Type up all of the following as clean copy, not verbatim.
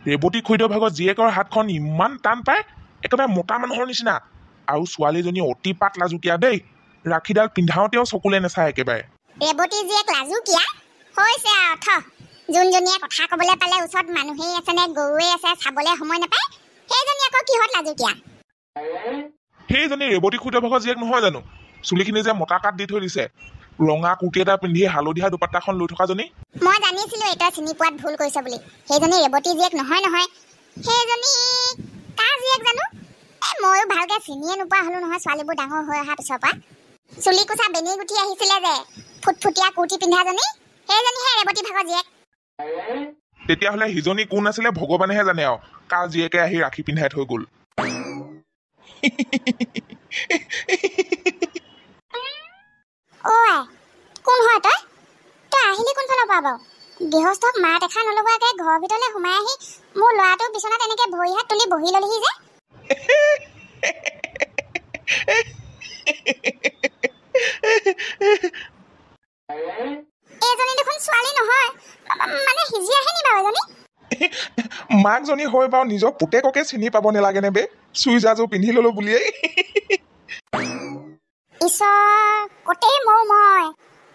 ৰেৱতী খুইদেউ ভাগৰ জীয়েকৰ হাতখন ইমান টান পায় একেবাৰে মতা মানুহৰ নিচিনা আৰু ছোৱালীজনী অতি পাত লাজুকীয়া দেই ৰাখীডাল পিন্ধাওঁতেও চকুলে নাচায় একেবাৰে ৰেৱতী জীয়েক লাজুকীয়া হৈছে আৰু থ যোনজনীয়ে কথা ক'বলৈ পালে ওচৰত মানুহেই আছে নে গৰুৱে আছে চাবলৈ সময় নাপায় সেইজনী আকৌ কিহত লাজুকীয়া সেইজনী ৰেৱতী খুইদেউ ভাগৰ জীয়েক নহয় জানো চুলিখিনি যে মতা কাট দি থৈ দিছে ৰঙা কুৰ্তি এটা পিন্ধি হালধীয়া দুপাট্টাখন লৈ থকাজনী মই জানিছিলো এটা চিনি পোৱাত ভুল কৰিছে বুলি সেইজনী ৰেৱতী জীয়েক নহয় সেইজনী কাৰ জীয়েক জানো ময়ো ভালকে চিনিয়ে নোপোৱা হলো নহয় ছোৱালীবোৰ ডাঙৰ হৈ অহা পিছৰ পৰা চুলি কোচা বেনি গুঠি আহিছিলে যে ফুটফুটীয়া কুৰ্তি পিন্ধাজনী সেইজনীহে ৰেৱতী ভাগৰ জীয়েক তেতিয়াহ'লে সিজনী কোন আছিলে ভগৱানেহে জানে আৰু কাৰ জীয়েকে আহি ৰাখি পিন্ধাই থৈ গ'ল কোন হয় তই আহিলি কোনফালৰ পৰা বাৰু গৃহস্থক মাত এখা নলগোৱাকে ঘৰৰ ভিতৰলৈ সোমাই আহি মোৰ ল'ৰাটোৰ বিচনাত এনেকে ভৰি হাত তুলি বহি ললিহি যে এইজনী দেখোন ছোৱালী নহয় মানে সিজি আহে নি বাৰু এজনী মাকজনী হৈ বাৰু নিজৰ পুতেককে চিনি পাব নালাগে নে বে চুইজাযোৰ পিন্ধি ললো বুলিয়েই ঈশ্বৰ কতেই মই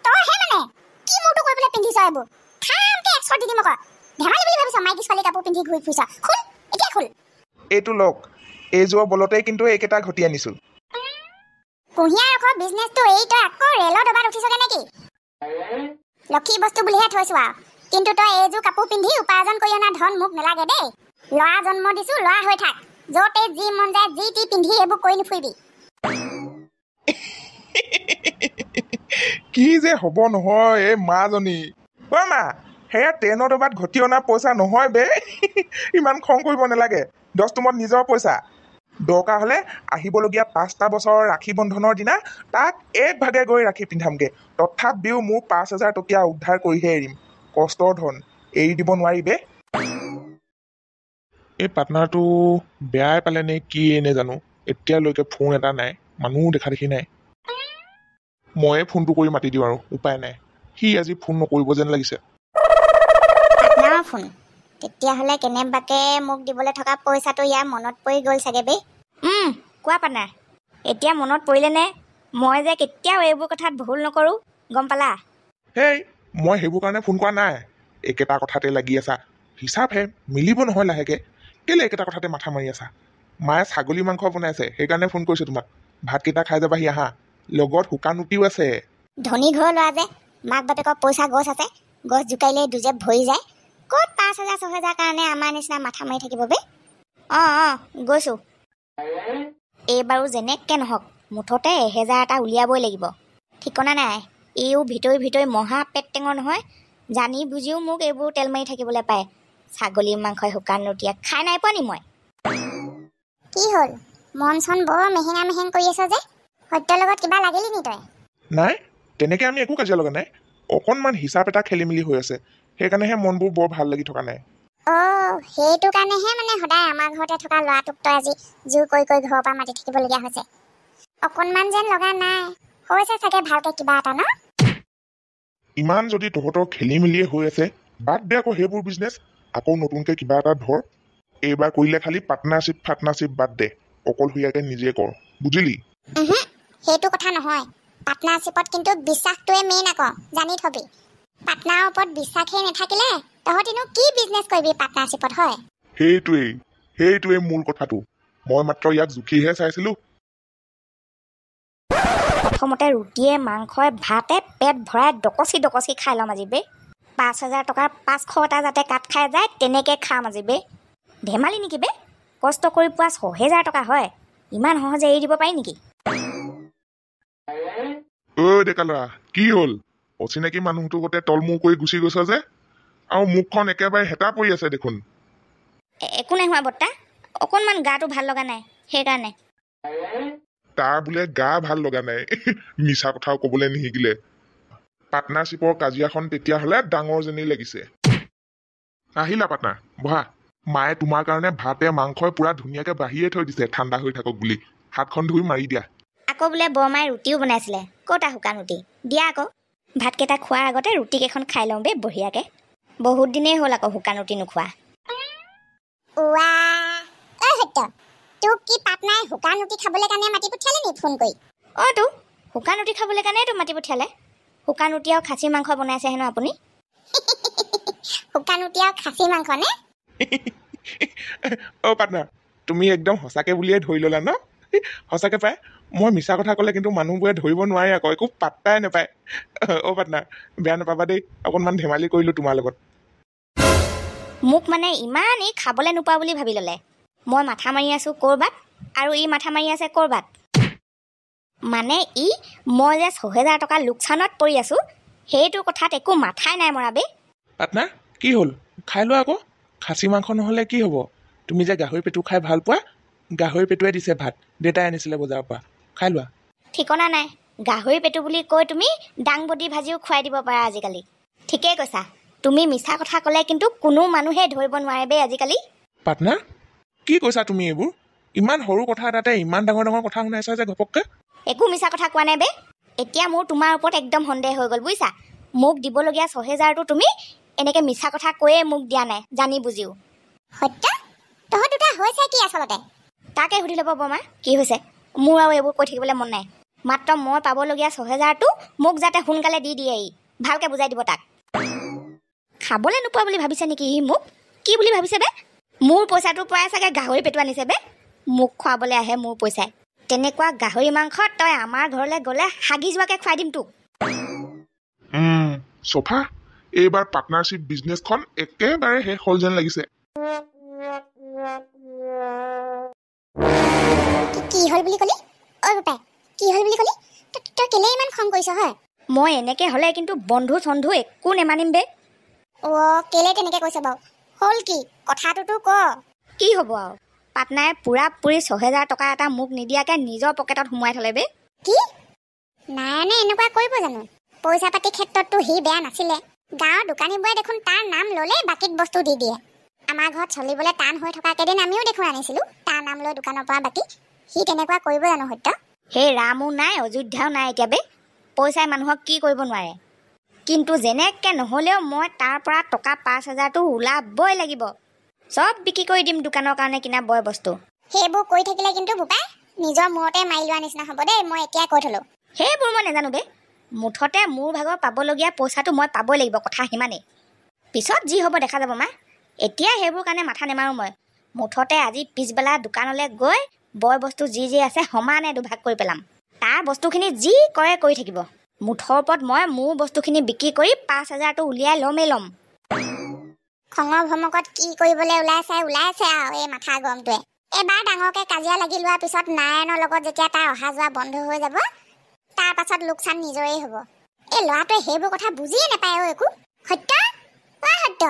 তইহে মানে কি মোৰটো কৰিবলৈ পিন্ধিছ এইবোৰ খামকে এক্সট্ৰা দি দিম আকৌ ধেমালি বুলি ভাবিছ মাইকী ছোৱালী কাপোৰ পিন্ধি ঘূৰি ফুৰিছ খুল এতিয়া খুল এইটো লওক এইযোৰ বলতেই কিন্তু এইকেইটা ঘটি আনিছো কুঁহিয়াৰ ৰখৰ বিজনেছটো এই তই আকৌ ৰেলৰ ডবাত উঠিছগে নেকি লক্ষী বস্তু বুলিহে থৈছো আৰু কিন্তু তই এইযোৰ কাপোৰ পিন্ধি উপাৰ্জন কৰি অনা ধন মোক নালাগে দেই ল'ৰা জন্ম দিছো ল'ৰা হৈ থাক য'তে যি মন যায় যি টি পিন্ধি এইবোৰ কৰি নুফুৰিবি কি যে হ'ব নহয় এই মাজনী অ মা সেয়া ট্ৰেইনৰ ডবাত ঘটি অনা পইচা নহয় বে ইমান খং কৰিব নালাগে 10 তুমত নিজৰ পইচা দৰকাৰ হ'লে আহিবলগীয়া 5টা বছৰৰ ৰাখী বন্ধনৰ দিনা তাক এক ভাগে গৈ ৰাখি পিন্ধামগে তথাপিও মোৰ 5,000 টকীয়া উদ্ধাৰ কৰিহে এৰিম কষ্টৰ ধন এৰি দিব নোৱাৰি বে এই পাৰ্টনাৰটো বেয়াই পালে নে কি এনে জানো এতিয়ালৈকে ফোন এটা নাই মানুহ দেখা দেখি নাই ময়ে ফোনটো কৰি মাতি দিওঁ আৰু উপায় নাই সি আজি ফোন নকৰিব যেন লাগিছে পাৰ্টনাৰৰ ফোন তেতিয়াহ'লে কেনেবাকে মোক দিবলৈ থকা পইচাটো ইয়াৰ মনত পৰি গ'ল চাগে বে কোৱা পাৰ্টনাৰ এতিয়া মনত পৰিলে নে মই যে কেতিয়াও এইবোৰ কথাত ভুল নকৰোঁ গম পালা হেই মই সেইবোৰ কাৰণে ফোন কৰা নাই একেটা কথাতে লাগি আছা হিচাপহে মিলিব নহয় লাহেকে কেলে একেটা কথাতে মাথা মাৰি আছা মায়ে ছাগলী মাংস বনাইছে সেইকাৰণে ফোন কৰিছোঁ তোমাক ভাতকেইটা খাই যাবাহি আহা লগত শুকান ৰুটিও আছে ধনী ঘৰৰ ল'ৰা যে মাক বাপেকৰ পইচা গছ আছে গছ জোকাৰিলে দুজেপ ভৰি যায় ক'ত 5,000 6,000 কাৰণে আমাৰ নিচিনা মাথা মাৰি থাকিব বে গৈছোঁ এইবাৰো যেনেকৈ নহওক মুঠতে 1,000 এটা উলিয়াবই লাগিব ঠিকনা নাই এইও ভিতৰি মহা পেট টেঙৰ নহয় জানি বুজিও মোক এইবোৰ তেল মাৰি থাকিবলৈ পায় ছাগলী মাংসই শুকান ৰুটিয়ে খাই নাই পোৱা নি মই কি হ'ল মন চন বৰ মেহেঙা কৰি আছ যে সত্যৰ লগত কিবা লাগিলি নি তই নাই তেনেকৈ আমি একো কাজিয়া লগা নাই অকণমান হিচাপ এটা খেলি মেলি হৈ আছে সেইকাৰণেহে মনবোৰ বৰ ভাল লাগি থকা নাই সেইটো কাৰণেহে মানে সদায় আমাৰ ঘৰতে থকা ল'ৰাটোক তই আজি জোৰ কৰি ঘৰৰ পৰা মাতি থাকিবলগীয়া হৈছে অকণমান যেন লগা নাই হৈছে চাগে ভালকে কিবা এটা ন ইমান যদি তহঁতৰ খেলি মেলিয়ে হৈ আছে বাদ দে আকৌ সেইবোৰ বিজনেছ আকৌ নতুনকৈ কিবা এটা ধৰ এইবাৰ কৰিলে খালি পাৰ্টনাৰশ্বিপ বাদ দে অকলশৰীয়াকৈ নিজে কৰ বুজিলি সেইটো কথা নহয় পাৰ্টনাৰশ্বিপত কিন্তু বিশ্বাসটোৱে মেইন আকৌ জানি থবি পাৰ্টনাৰৰ ওপৰত বিশ্বাসেই নাথাকিলে তহঁতিনো কি বিজনেছ কৰিবি পাৰ্টনাৰশ্বিপত হয় সেইটোৱেই মূল কথাটো মই মাত্ৰ ইয়াক জুখিহে চাইছিলোঁ প্ৰথমতে ৰুটিয়ে মাংসই ভাতে পেট ভৰাই ডকচি খাই ল'ম আজি বে 5,000 টকাৰ 500 এটা যাতে কাট খাই যায় তেনেকৈ খাম আজি বে ধেমালি নেকি বে কষ্ট কৰি পোৱা 6,000 টকা হয় ইমান সহজে এৰি দিব পাৰি নেকি ডেকা ল'ৰা কি হ'ল অচিনাকি মানুহটো গোটেই তলমূৰ কৰি গুচি গৈছ যে আৰু মুখখন একেবাৰে হেতা পৰি আছে দেখোন একো নাই হোৱা বৰ্তা অকণমান গাটো ভাল লগা নাই সেইকাৰণে তাৰ বোলে গা ভাল লগা নাই মিছা কথাও ক'বলৈ নিশিকিলে পাৰ্টনাৰশ্বিপৰ কাজিয়াখন তেতিয়াহ'লে ডাঙৰ যেনেই লাগিছে আহিলা পাৰ্টনাৰ বহা মায়ে তোমাৰ কাৰণে ভাতে মাংসই পুৰা ধুনীয়াকৈ বাঢ়িয়ে থৈ দিছে ঠাণ্ডা হৈ থাকক বুলি হাতখন ধুই মাৰি দিয়া আকৌ বোলে বৰমাই ৰুটিও বনাইছিলে ক'তা শুকান ৰুটি দিয়া আকৌ ভাতকেইটা খোৱাৰ আগতে ৰুটি কেইখন খাই লওঁ বে বঢ়িয়াকৈ বহুত দিনেই হ'ল আকৌ শুকান ৰুটি নোখোৱা ওৱা সত্য তোক কি পাটনাই শুকান ৰুটি খাবলৈ কাৰণে মাতি পঠিয়ালে নি ফোন কৰি তো শুকান ৰুটি খাবলৈ কাৰণেতো মাতি পঠিয়ালে শুকান ৰুটি আৰু খাচী মাংস বনাইছে হেনো আপুনি শুকান ৰুটি আৰু খাচী মাংস নে পাৰ্টনাৰ তুমি একদম সঁচাকে বুলিয়ে ধৰি ল'লা ন সঁচাকে পাই মই মিছা কথা ক'লে কিন্তু মানুহবোৰে ধৰিব নোৱাৰে আকৌ একো পাত্তাই নাপায় পাৰ্টনাৰ বেয়া নাপাবা দেই অকণমান ধেমালি কৰিলোঁ তোমাৰ লগত মোক মানে ইমান ই খাবলৈ নোপোৱা বুলি ভাবি ল'লে মই মাথা মাৰি আছোঁ ক'ৰবাত আৰু ই মাথা মাৰি আছে ক'ৰবাত মানে মই যে ৬,০০০ টকা লোকচানত পৰি আছোঁ সেইটো কথাত একো মাথাই নাই মৰা বে পাৰ্টনাৰ কি হ'ল খাই লোৱা আকৌ খাচী মাংস নহ'লে কি হ'ব তুমি যে গাহৰি পেটু খাই ভাল পোৱা গাহৰি পেটুৱে দিছে ভাত দেউতাই আনিছিলে বজাৰৰ পৰা খাই লোৱা ঠিকনা নাই গাহৰি পেটু বুলি কৈ তুমি দাংবডি ভাজিও খুৱাই দিব পাৰা আজিকালি ঠিকেই কৈছা তুমি মিছা কথা ক'লে কিন্তু কোনো মানুহে ধৰিব নোৱাৰে বে আজিকালি পাৰ্টনাৰ কি কৈছা তুমি এইবোৰ ইমান সৰু কথা এটাতে ইমান ডাঙৰ ডাঙৰ কথা শুনাইছা যে ঘপককে একো মিছা কথা কোৱা নাই বে এতিয়া মোৰ তোমাৰ ওপৰত একদম সন্দেহ হৈ গ'ল বুজিছা মোক দিবলগীয়া ৬,০০০টো তুমি এনেকৈ মিছা কথা কৈয়ে মোক দিয়া নাই জানি বুজিও সত্য তহঁত দুটা হৈছে কি আচলতে তাকে সুধি ল'ব বৰমা কি হৈছে মোৰ আৰু এইবোৰ কৈ থাকিবলৈ মন নাই মাত্ৰ মই পাবলগীয়া ৬,০০০টো মোক যাতে সোনকালে দি দিয়ে ভালকৈ বুজাই দিব তাক খাবলৈ নোপোৱা বুলি ভাবিছে নেকি সি মোক কি বুলি ভাবিছে বে মোৰ পইচাটোৰ পৰাই চাগে গাহৰি পেটু আনিছে বে মোক খুৱাবলৈ আহে মোৰ পইচাই তেনেকুৱা গাহৰি মাংস তই আমাৰ ঘৰলৈ গ'লে হাগি যোৱাকৈ খুৱাই দিম তোক চফা এইবাৰ পাৰ্টনাৰশ্বিপ বিজনেছখন একেবাৰে শেষ হ'ল যেন লাগিছে কি হ'ল বুলি ক'লি পাপাই কি হ'ল বুলি ক'লি তই কেলে ইমান খং কৰিছ হয় মই এনেকৈ হ'লে কিন্তু বন্ধু চন্ধু একো নেমানিম বে কেলে তেনেকৈ কৈছ বাৰু হ'ল কি কথাটোতো ক কি হ'ব আৰু পাটনাই পুৰি ৬,০০০ টকা এটা মোক নিদিয়াকৈ নিজৰ পকেটত সোমোৱাই থ'লে বে কি নাৰায়ণে এনেকুৱা কৰিব জানো পইচা পাতি ক্ষেত্ৰততো সি বেয়া নাছিলে গাঁৱৰ দোকানীবোৰে দেখোন তাৰ নাম ল'লে বাকীত বস্তু দি দিয়ে আমাৰ ঘৰত চলিবলৈ টান হৈ থকা কেইদিন আমিও দেখোন আনিছিলোঁ তাৰ নাম লৈ দোকানৰ পৰা বাকী সি তেনেকুৱা কৰিব জানো সত্য সেই ৰামো নাই অযোধ্যাও নাই এতিয়া বে পইচাই মানুহক কি কৰিব নোৱাৰে কিন্তু যেনেকৈ নহ'লেও মই তাৰ পৰা টকা ৫,০০০টো ওলাবই লাগিব চব বিক্ৰী কৰি দিম দোকানৰ কাৰণে কিনা বয় বস্তু সেইবোৰ কৈ থাকিলে কিন্তু বোপাই নিজৰ মূৰতে মাৰি লোৱা নিচিনা হ'ব দেই মই এতিয়া কৈ থলোঁ সেইবোৰ মই নাজানো বে মুঠতে মোৰ ভাগৰ পাবলগীয়া পইচাটো মই পাবই লাগিব কথা সিমানেই পিছত যি হ'ব দেখা যাব মা এতিয়া সেইবোৰ কাৰণে মাথা নেমাৰোঁ মই মুঠতে আজি পিছবেলা দোকানলৈ গৈ বয় বস্তু যি যি আছে সমানে দুভাগ কৰি পেলাম তাৰ বস্তুখিনি যি কৰে কৰি থাকিব মুঠৰ ওপৰত মই মোৰ বস্তুখিনি বিক্ৰী কৰি ৫,০০০টো উলিয়াই ল'ম খঙৰ ভমকত কি কৰিবলৈ ওলাইছে আৰু এই মাথা গৰমটোৱে এবাৰ ডাঙৰকৈ কাজিয়া লাগি লোৱাৰ পিছত নাৰায়ণৰ লগত যেতিয়া তাৰ অহা যোৱা বন্ধ হৈ যাব তাৰ পাছত লোকচান নিজৰেই হ'ব এই ল'ৰাটোৱে সেইবোৰ কথা বুজিয়ে নাপায় একো সত্য সত্য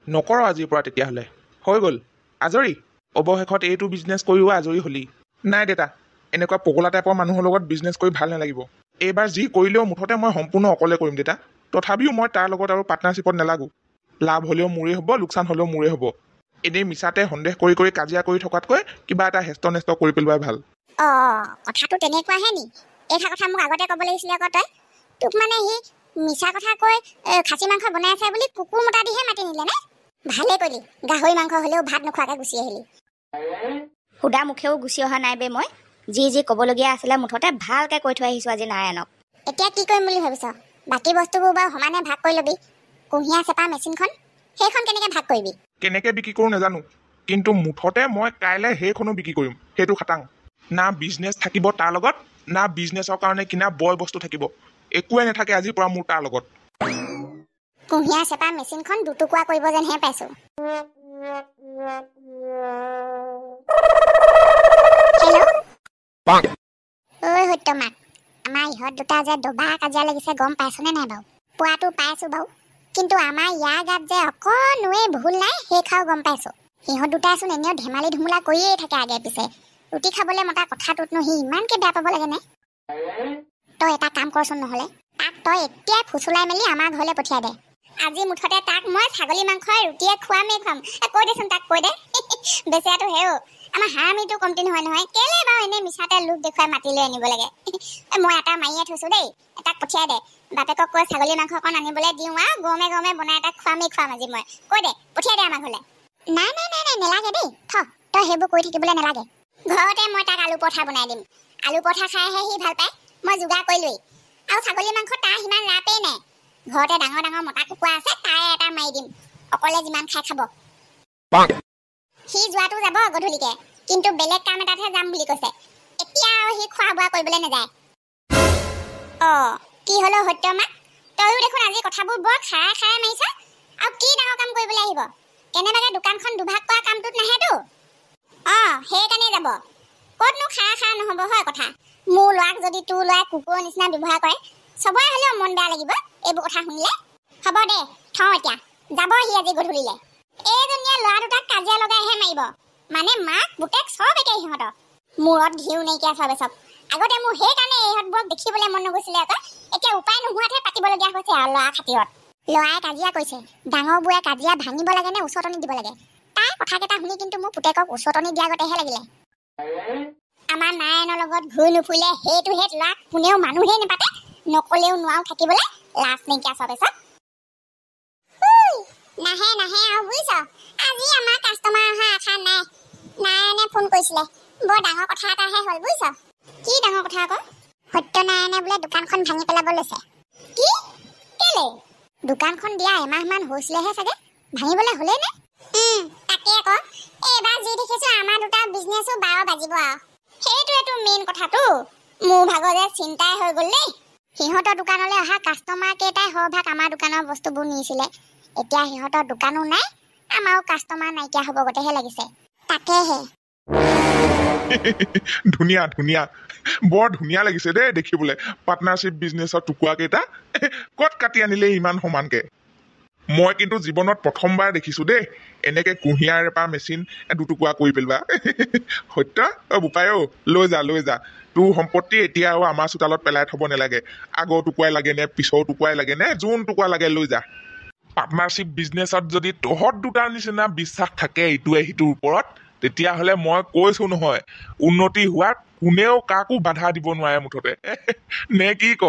নকৰ আজিৰ পৰা তেতিয়াহ'লে হৈ গ'ল আজৰি অৱশেষত এইটো বিজনেছ কৰিও আজৰি হ'লি নাই দেউতা এনেকুৱা পগলা টাইপৰ মানুহৰ লগত বিজনেছ কৰি ভাল নালাগিব এইবাৰ যি কৰিলেও মুঠতে মই সম্পূৰ্ণ অকলে কৰিম দেউতা তথাপিও মই তাৰ লগত আৰু পাৰ্টনাৰশ্বিপত নালাগো লাভ হ'লেও মোৰেই হ'ব লোকচান হ'লেও মোৰেই হ'ব এনেই মিছাতে সন্দেহ কৰি কাজিয়া কৰি থকাতকৈ কিবা এটা হেষ্ট নেষ্ট কৰি পেলোৱাই ভাল কথাটো তেনেকুৱাহে নি এইটা কথা মোক আগতে ক'ব লাগিছিলে আকৌ তই তোক মানে সি মিছা কথা কৈ খাচী মাংস বনাই আছে বুলি কুকুৰ মতা দিহে মাতি নিলে নে ভালে কৰিলি গাহৰি মাংস হ'লেও ভাত নোখোৱাকৈ গুচি আহিলি সুদা মুখেও গুচি অহা নাই বে মই যি ক'বলগীয়া আছিলে মুঠতে ভালকৈ কৈ থৈ আহিছোঁ আজি নাৰায়ণক এতিয়া কি কৰিম বুলি ভাবিছ বাকী বস্তুবোৰ বাৰু সমানে ভাগ কৰি ল'বি কুঁহিয়া চেপা মেচিনখন সেইখন কেনেকৈ ভাগ কৰিবি কেনেকৈ বিক্ৰী কৰোঁ নাজানো কিন্তু মুঠতে মই কাইলৈ সেইখনো বিক্ৰী কৰিম সেইটো খাটাং না বিজনেছ থাকিব তাৰ লগত না বিজনেছৰ কাৰণে কিনা বয় বস্তু থাকিব একোৱে নাথাকে আজিৰ পৰা মোৰ তাৰ লগত কুঁহিয়া চেপা মেচিনখন দুটুকুৰা কৰিব যেনহে পাইছোঁ সত্য মাক আমাৰ ইহঁত দুটা যে দবা কাজিয়া লাগিছে গম পাইছনে নাই বাৰু পোৱাটো পাইছোঁ বাৰু কিন্তু আমাৰ ইয়াৰ গাত যে অকণোৱে ভুল নাই সেই খাও গম পাইছোঁ সিহঁত দুটাইচোন এনেও ধেমালি ধুমুলা কৰিয়ে থাকে আগে পিছে ৰুটি খাবলৈ মতা কথাটোতনো সি ইমানকৈ বেয়া পাব লাগে নে তই এটা কাম কৰচোন নহ'লে তাক তই এতিয়াই ফুচুলাই মেলি আমাৰ ঘৰলৈ পঠিয়াই দে আজি মুঠতে তাক মই ছাগলী মাংসই ৰুটিয়ে খুৱাম কৈ দেচোন তাক কৈ দে বেচেৰাটো হেও আমাৰ হাৰামিটো কমটি নহয় কেলে বাৰু এনেই মিছাতে লোক দেখুৱাই মাতি লৈ আনিব লাগে মই এটা মাৰিয়ে থৈছোঁ দেই তাক পঠিয়াই দে বাপেকক কৈ ছাগলী মাংস অকণ আনিবলৈ দিওঁ আৰু গৰমে বনাই তাক খুৱাম আজি মই কৈ দে পঠিয়াই দে আমাৰ ঘৰলৈ নাই নেলাগে দেই তই সেইবোৰ কৰি থাকিবলৈ নালাগে ঘৰতে মই তাক আলু পৰঠা বনাই দিম আলু পৰঠা খাইহে সি ভাল পায় মই যোগাৰ কৰিলোৱেই আৰু ছাগলী মাংস তাৰ সিমান ৰাপেই নাই ঘৰতে ডাঙৰ মতা কুকুৰা আছে তাৰে এটা মাৰি দিম অকলে যিমান খাই খাব সি যোৱাটো যাব গধূলিকে কিন্তু বেলেগ কাম এটাতহে যাম বুলি কৈছে এতিয়া আৰু সি খোৱা বোৱা কৰিবলৈ নাযায় কি হলো সত্যমা তইও দেখোন আজি কথাবোৰ বৰ খাই মাৰিছ আৰু কি ডাঙৰ কাম কৰিবলৈ আহিব কেনেবাকে দোকানখন দুভাগ কৰা কামটোত নাহেতো সেইকাৰণে যাব ক'তনো খাই নহ'ব হয় কথা মোৰ ল'ৰাক যদি তোৰ ল'ৰাই কুকুৰৰ নিচিনা ব্যৱহাৰ কৰে চবৰে হ'লেও মন বেয়া লাগিব এইবোৰ কথা শুনিলে হ'ব দে থওঁ এতিয়া যাব সি আজি গধূলিলে এইজনীয়ে ল'ৰা দুটাক কাজিয়া লগাইহে মাৰিব মানে মাক পুতেক চব একে সিহঁতৰ মূৰত ঘিউ নাইকিয়া চব আগতে মোৰ সেইকাৰণে ইহঁতবোৰক দেখিবলৈ মন নগৈছিলে আকৌ এতিয়া উপায় নোহোৱাতহে পাতিবলগীয়া হৈছে আৰু ল'ৰা খাতিৰত ল'ৰাই কাজিয়া কৈছে ডাঙৰবোৰে কাজিয়া ভাঙিব লাগে নে উচতনি দিব লাগে তাৰ কথাকেইটা শুনি কিন্তু মোৰ পুতেকক উচতনি দিয়া গতেহে লাগিলে আমাৰ নাৰায়ণৰ লগত ঘূৰি নুফুৰিলে সেইটো ল'ৰাক কোনেও মানুহেই নেপাতে নকলেও নোৱাৰো থাকিবলৈ লাজ নাইকিয়া চব নাহে আৰু বুজিছ আজি আমাৰ কাষ্টমাৰ অহা আশা নাই নাৰায়ণে ফোন কৰিছিলে বৰ ডাঙৰ কথা এটাহে হ'ল বুজিছ কি ডাঙৰ কথা আকৌ সত্যনাৰায়ণে বোলে দোকানখন ভাঙি পেলাব লৈছে কি কেলে দোকানখন দিয়া এমাহমান হৈছিলেহে চাগে ভাঙিবলৈ হ'লেই নে তাকে আকৌ এইবাৰ যি দেখিছো আমাৰ দুটা বিজনেছো 12 বাজিব আৰু সেইটোৱেতো মেইন কথাটো মোৰ ভাগৰ যে চিন্তাই হৈ গ'ল দেই সিহঁতৰ দোকানলৈ অহা কাষ্টমাৰ কেইটাই সৰভাগ আমাৰ দোকানৰ বস্তুবোৰ নিছিলে এতিয়া সিহঁতৰ দোকানো নাই আমাৰো কাষ্টমাৰ নাইকিয়া হ'ব গতেহে লাগিছে তাকেহে ধুনীয়া বৰ ধুনীয়া লাগিছে দেই দেখিবলৈ পাৰ্টনাৰশ্বিপ বিজনেছৰ টুকুৰা কেইটা ক'ত কাটি আনিলে ইমান সমানকে মই কিন্তু জীৱনত প্ৰথমবাৰ দেখিছো দেই এনেকে কুঁহিয়াৰ এটা মেচিন দুটুকুৰা কৰি পেলোৱা সত্য বোপাই লৈ যা তোৰ সম্পত্তি এতিয়া আৰু আমাৰ চোতালত পেলাই থব নালাগে আগৰ টুকুৰাই লাগে নে পিছৰ টুকুৰাই লাগে নে যোন টুকুৰা লাগে লৈ যা পাৰ্টনাৰশ্বিপ বিজনেছত যদি তহঁত দুটাৰ নিচিনা বিশ্বাস থাকে ইটোৱে সিটোৰ ওপৰত তেতিয়াহ'লে মই কৈছো নহয় উন্নতি হোৱাত কোনেও কাকো বাধা দিব নোৱাৰে মুঠতে নে কি ক